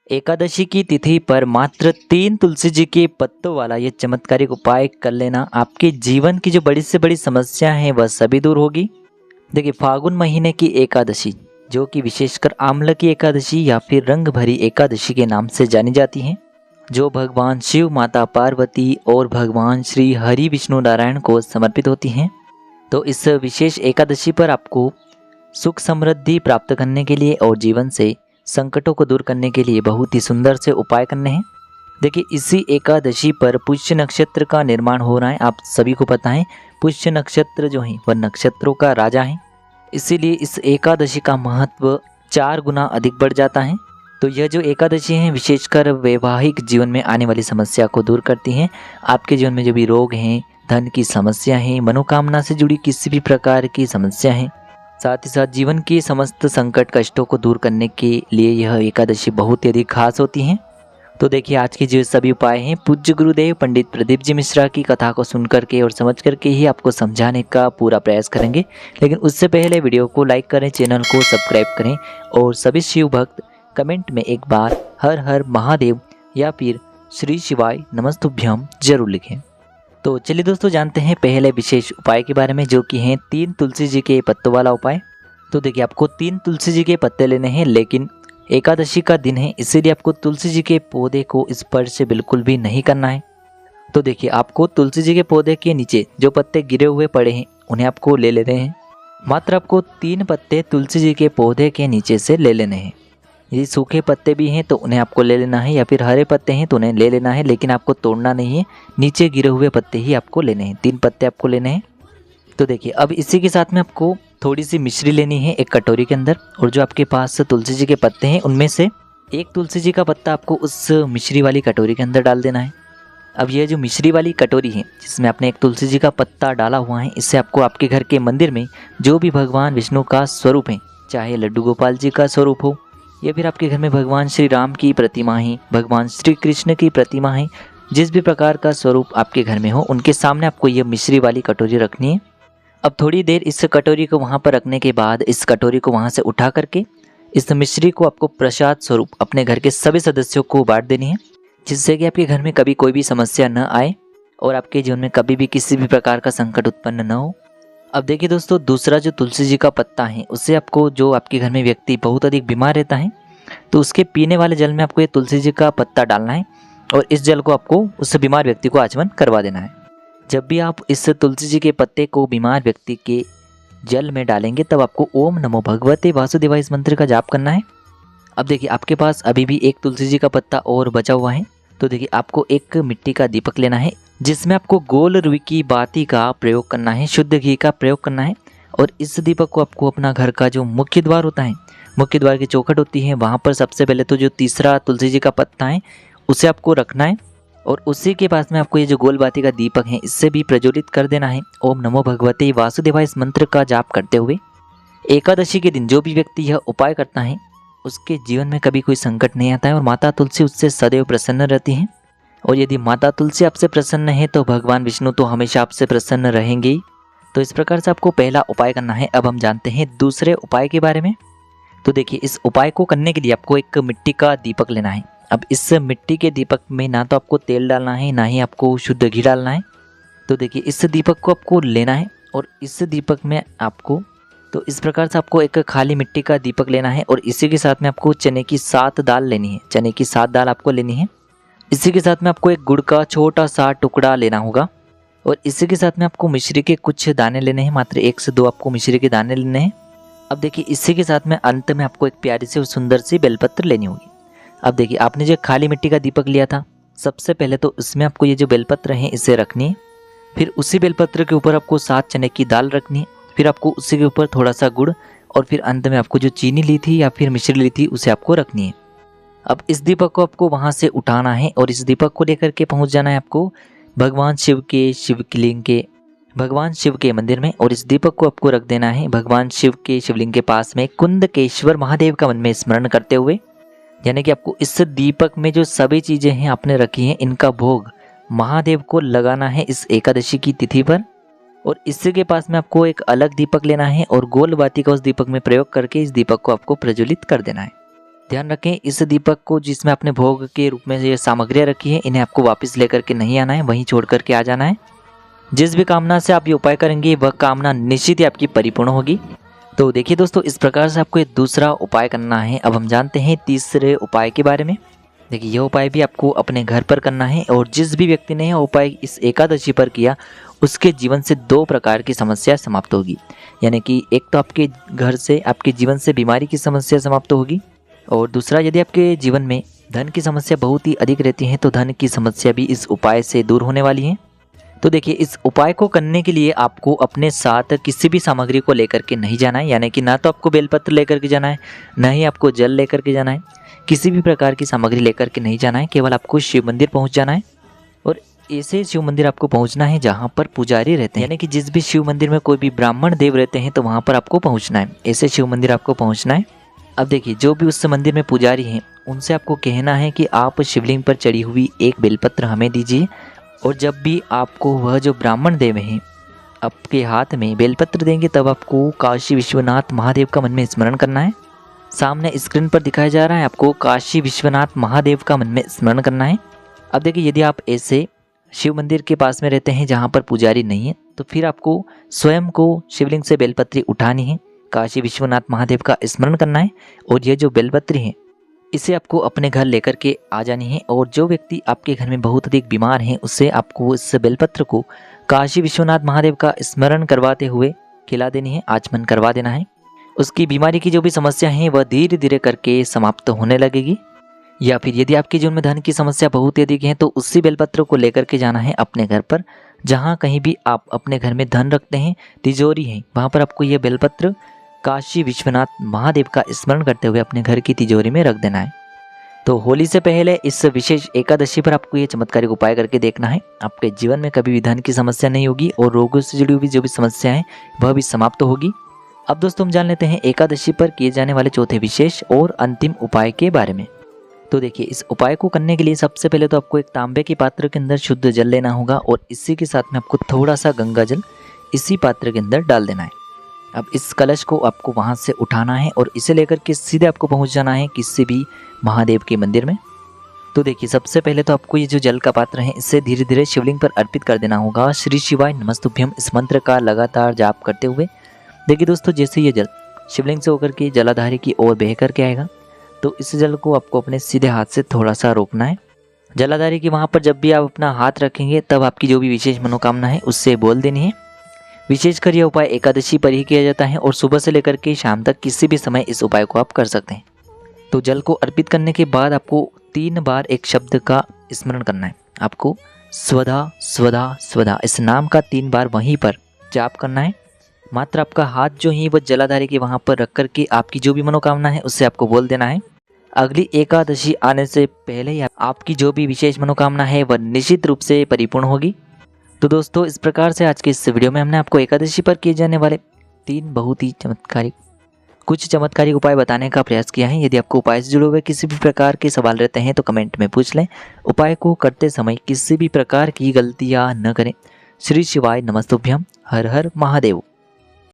एकादशी की तिथि पर मात्र 3 तुलसी जी के पत्तों वाला ये चमत्कारिक उपाय कर लेना आपके जीवन की जो बड़ी से बड़ी समस्या है वह सभी दूर होगी। देखिए, फागुन महीने की एकादशी जो कि विशेषकर आम्ल की एकादशी या फिर रंग भरी एकादशी के नाम से जानी जाती हैं, जो भगवान शिव, माता पार्वती और भगवान श्री हरि विष्णु नारायण को समर्पित होती हैं। तो इस विशेष एकादशी पर आपको सुख समृद्धि प्राप्त करने के लिए और जीवन से संकटों को दूर करने के लिए बहुत ही सुंदर से उपाय करने हैं। देखिए, इसी एकादशी पर पुष्य नक्षत्र का निर्माण हो रहा है। आप सभी को पता है पुष्य नक्षत्र जो है वह नक्षत्रों का राजा है, इसीलिए इस एकादशी का महत्व 4 गुना अधिक बढ़ जाता है। तो यह जो एकादशी है विशेषकर वैवाहिक जीवन में आने वाली समस्या को दूर करती हैं। आपके जीवन में जो भी रोग हैं, धन की समस्या है, मनोकामना से जुड़ी किसी भी प्रकार की समस्या है, साथ ही साथ जीवन के समस्त संकट कष्टों को दूर करने के लिए यह एकादशी बहुत ही अधिक खास होती हैं। तो देखिए, आज के जो सभी उपाय हैं पूज्य गुरुदेव पंडित प्रदीप जी मिश्रा की कथा को सुन करके और समझ करके ही आपको समझाने का पूरा प्रयास करेंगे। लेकिन उससे पहले वीडियो को लाइक करें, चैनल को सब्सक्राइब करें और सभी शिव भक्त कमेंट में एक बार हर हर महादेव या फिर श्री शिवाय नमस्तुभ्यम जरूर लिखें। तो चलिए दोस्तों, जानते हैं पहले विशेष उपाय के बारे में, जो कि हैं 3 तुलसी जी के पत्तों वाला उपाय। तो देखिए, आपको 3 तुलसी जी के पत्ते लेने हैं, लेकिन एकादशी का दिन है इसीलिए आपको तुलसी जी के पौधे को स्पर्श बिल्कुल भी नहीं करना है। तो देखिए, आपको तुलसी जी के पौधे के नीचे जो पत्ते गिरे हुए पड़े हैं उन्हें आपको ले लेने हैं। मात्र आपको 3 पत्ते तुलसी जी के पौधे के नीचे से ले लेने हैं। यदि सूखे पत्ते भी हैं तो उन्हें आपको ले लेना है, या फिर हरे पत्ते हैं तो उन्हें ले लेना है, लेकिन आपको तोड़ना नहीं है, नीचे गिरे हुए पत्ते ही आपको लेने हैं। 3 पत्ते आपको लेने हैं। तो देखिए, अब इसी के साथ में आपको थोड़ी सी मिश्री लेनी है एक कटोरी के अंदर, और जो आपके पास तुलसी जी के पत्ते हैं उनमें से एक तुलसी जी का पत्ता आपको उस मिश्री वाली कटोरी के अंदर डाल देना है। अब यह जो मिश्री वाली कटोरी है जिसमें आपने एक तुलसी जी का पत्ता डाला हुआ है, इससे आपको आपके घर के मंदिर में जो भी भगवान विष्णु का स्वरूप है, चाहे लड्डू गोपाल जी का स्वरूप हो या फिर आपके घर में भगवान श्री राम की प्रतिमा है, भगवान श्री कृष्ण की प्रतिमा है, जिस भी प्रकार का स्वरूप आपके घर में हो उनके सामने आपको यह मिश्री वाली कटोरी रखनी है। अब थोड़ी देर इस कटोरी को वहाँ पर रखने के बाद इस कटोरी को वहाँ से उठा करके इस मिश्री को आपको प्रसाद स्वरूप अपने घर के सभी सदस्यों को बांट देनी है, जिससे कि आपके घर में कभी कोई भी समस्या न आए और आपके जीवन में कभी भी किसी भी प्रकार का संकट उत्पन्न न हो। अब देखिए दोस्तों, दूसरा जो तुलसी जी का पत्ता है उससे आपको, जो आपके घर में व्यक्ति बहुत अधिक बीमार रहता है तो उसके पीने वाले जल में आपको ये तुलसी जी का पत्ता डालना है और इस जल को आपको उस बीमार व्यक्ति को आचमन करवा देना है। जब भी आप इस तुलसी जी के पत्ते को बीमार व्यक्ति के जल में डालेंगे तब आपको ओम नमो भगवते वासुदेवाय इस मंत्र का जाप करना है। अब देखिए, आपके पास अभी भी एक तुलसी जी का पत्ता और बचा हुआ है। तो देखिए, आपको एक मिट्टी का दीपक लेना है जिसमें आपको गोल रुई की बाती का प्रयोग करना है, शुद्ध घी का प्रयोग करना है, और इस दीपक को आपको अपना घर का जो मुख्य द्वार होता है, मुख्य द्वार की चौखट होती है, वहाँ पर सबसे पहले तो जो तीसरा तुलसी जी का पत्ता है उसे आपको रखना है और उसी के पास में आपको ये जो गोल बाती का दीपक है इससे भी प्रज्वलित कर देना है। ओम नमो भगवते वासुदेवाय इस मंत्र का जाप करते हुए एकादशी के दिन जो भी व्यक्ति यह उपाय करता है उसके जीवन में कभी कोई संकट नहीं आता है और माता तुलसी उससे सदैव प्रसन्न रहती हैं। और यदि माता तुलसी आपसे प्रसन्न है तो भगवान विष्णु तो हमेशा आपसे प्रसन्न रहेंगे ही। तो इस प्रकार से आपको पहला उपाय करना है। अब हम जानते हैं दूसरे उपाय के बारे में। तो देखिए, इस उपाय को करने के लिए आपको एक मिट्टी का दीपक लेना है। अब इस मिट्टी के दीपक में ना तो आपको तेल डालना है, ना ही आपको शुद्ध घी डालना है। तो देखिए, इस दीपक को आपको लेना है और इस दीपक में आपको, तो इस प्रकार से आपको एक खाली मिट्टी का दीपक लेना है और इसी के साथ में आपको चने की 7 दाल लेनी है। चने की 7 दाल आपको लेनी है। इसी के साथ में आपको एक गुड़ का छोटा सा टुकड़ा लेना होगा और इसी के साथ में आपको मिश्री के कुछ दाने लेने हैं, मात्र 1 से 2 आपको मिश्री के दाने लेने हैं। अब देखिए, इसी के साथ में अंत में आपको एक प्यारी सी और सुंदर सी बेलपत्र लेनी होगी। अब देखिए, आपने जो खाली मिट्टी का दीपक लिया था, सबसे पहले तो इसमें आपको ये जो बेलपत्र है इसे रखनी है। फिर उसी बेलपत्र के ऊपर आपको 7 चने की दाल रखनी है। फिर आपको उसी के ऊपर थोड़ा सा गुड़ और फिर अंत में आपको जो चीनी ली थी या फिर मिश्री ली थी उसे आपको रखनी है। अब इस दीपक को आपको वहाँ से उठाना है और इस दीपक को लेकर के पहुँच जाना है आपको भगवान शिव के मंदिर में, और इस दीपक को आपको रख देना है भगवान शिव के शिवलिंग के पास में कुंदकेश्वर महादेव का मन में स्मरण करते हुए। यानी कि आपको इस दीपक में जो सभी चीज़ें हैं आपने रखी हैं इनका भोग महादेव को लगाना है इस एकादशी की तिथि पर। और इसी के पास में आपको एक अलग दीपक लेना है और गोल बाती का उस दीपक में प्रयोग करके इस दीपक को आपको प्रज्वलित कर देना है। ध्यान रखें, इस दीपक को जिसमें आपने भोग के रूप में ये सामग्रियाँ रखी हैं, इन्हें आपको वापस लेकर के नहीं आना है, वहीं छोड़ करके आ जाना है। जिस भी कामना से आप ये उपाय करेंगे वह कामना निश्चित ही आपकी परिपूर्ण होगी। तो देखिए दोस्तों, इस प्रकार से आपको ये दूसरा उपाय करना है। अब हम जानते हैं तीसरे उपाय के बारे में। देखिए, यह उपाय भी आपको अपने घर पर करना है और जिस भी व्यक्ति ने यह उपाय इस एकादशी पर किया उसके जीवन से 2 प्रकार की समस्या समाप्त होगी। यानी कि एक तो आपके घर से, आपके जीवन से बीमारी की समस्या समाप्त होगी, और दूसरा, यदि आपके जीवन में धन की समस्या बहुत ही अधिक रहती है तो धन की समस्या भी इस उपाय से दूर होने वाली है। तो देखिए, इस उपाय को करने के लिए आपको अपने साथ किसी भी सामग्री को लेकर के नहीं जाना है। यानी कि ना तो आपको बेलपत्र लेकर के जाना है, ना ही आपको जल लेकर के जाना है। किसी भी प्रकार की सामग्री लेकर के नहीं जाना है। केवल आपको शिव मंदिर पहुंच जाना है और ऐसे शिव मंदिर आपको पहुंचना है जहां पर पुजारी रहते हैं। यानी कि जिस भी शिव मंदिर में कोई भी ब्राह्मण देव रहते हैं तो वहां पर आपको पहुंचना है। ऐसे शिव मंदिर आपको पहुंचना है। अब देखिए, जो भी उस मंदिर में पुजारी हैं उनसे आपको कहना है कि आप शिवलिंग पर चढ़ी हुई एक बेलपत्र हमें दीजिए, और जब भी आपको वह जो ब्राह्मण देव हैं आपके हाथ में बेलपत्र देंगे तब आपको काशी विश्वनाथ महादेव का मन में स्मरण करना है। सामने स्क्रीन पर दिखाया जा रहा है, आपको काशी विश्वनाथ महादेव का मन में स्मरण करना है। अब देखिए, यदि आप ऐसे शिव मंदिर के पास में रहते हैं जहाँ पर पुजारी नहीं है तो फिर आपको स्वयं को शिवलिंग से बेलपत्री उठानी है, काशी विश्वनाथ महादेव का स्मरण करना है, और ये जो बेलपत्री है इसे आपको अपने घर लेकर के आ जानी है। और जो व्यक्ति आपके घर में बहुत अधिक बीमार हैं उससे आपको इस बेलपत्र को काशी विश्वनाथ महादेव का स्मरण करवाते हुए खिला देनी है, आचमन करवा देना है। उसकी बीमारी की जो भी समस्या है वह धीरे धीरे करके समाप्त होने लगेगी। या फिर यदि आपके जीवन में धन की समस्या बहुत ही अधिक है तो उसी बेलपत्र को लेकर के जाना है अपने घर पर। जहाँ कहीं भी आप अपने घर में धन रखते हैं, तिजोरी है, वहाँ पर आपको यह बेलपत्र काशी विश्वनाथ महादेव का स्मरण करते हुए अपने घर की तिजोरी में रख देना है। तो होली से पहले इस विशेष एकादशी पर आपको ये चमत्कारिक उपाय करके देखना है। आपके जीवन में कभी भी धन की समस्या नहीं होगी और रोगों से जुड़ी हुई जो भी समस्या है वह भी समाप्त होगी। अब दोस्तों, हम जान लेते हैं एकादशी पर किए जाने वाले चौथे विशेष और अंतिम उपाय के बारे में। तो देखिए, इस उपाय को करने के लिए सबसे पहले तो आपको एक तांबे के पात्र के अंदर शुद्ध जल लेना होगा और इसी के साथ में आपको थोड़ा सा गंगा जल इसी पात्र के अंदर डाल देना है। अब इस कलश को आपको वहां से उठाना है और इसे लेकर के सीधे आपको पहुंच जाना है किसी भी महादेव के मंदिर में। तो देखिए, सबसे पहले तो आपको ये जो जल का पात्र है इसे धीरे धीरे शिवलिंग पर अर्पित कर देना होगा। श्री शिवाय नमस्तुभ्यम इस मंत्र का लगातार जाप करते हुए। देखिए दोस्तों, जैसे ये जल शिवलिंग से होकर के जलाधारी की ओर बह करके आएगा तो इस जल को आपको अपने सीधे हाथ से थोड़ा सा रोकना है। जलाधारी की वहाँ पर जब भी आप अपना हाथ रखेंगे तब आपकी जो भी विशेष मनोकामना है उससे बोल देनी है। विशेषकर यह उपाय एकादशी पर ही किया जाता है और सुबह से लेकर के शाम तक किसी भी समय इस उपाय को आप कर सकते हैं। तो जल को अर्पित करने के बाद आपको 3 बार एक शब्द का स्मरण करना है। आपको स्वधा स्वधा स्वधा इस नाम का 3 बार वहीं पर जाप करना है। मात्र आपका हाथ जो है वो जलाधारी के वहाँ पर रख करके आपकी जो भी मनोकामना है उससे आपको बोल देना है। अगली एकादशी आने से पहले ही आपकी जो भी विशेष मनोकामना है वह निश्चित रूप से परिपूर्ण होगी। तो दोस्तों, इस प्रकार से आज के इस वीडियो में हमने आपको एकादशी पर किए जाने वाले 3 बहुत ही चमत्कारिक उपाय बताने का प्रयास किया है। यदि आपको उपाय से जुड़े हुए किसी भी प्रकार के सवाल रहते हैं तो कमेंट में पूछ लें। उपाय को करते समय किसी भी प्रकार की गलतियां न करें। श्री शिवाय नमस्तुभ्यम। हर हर महादेव।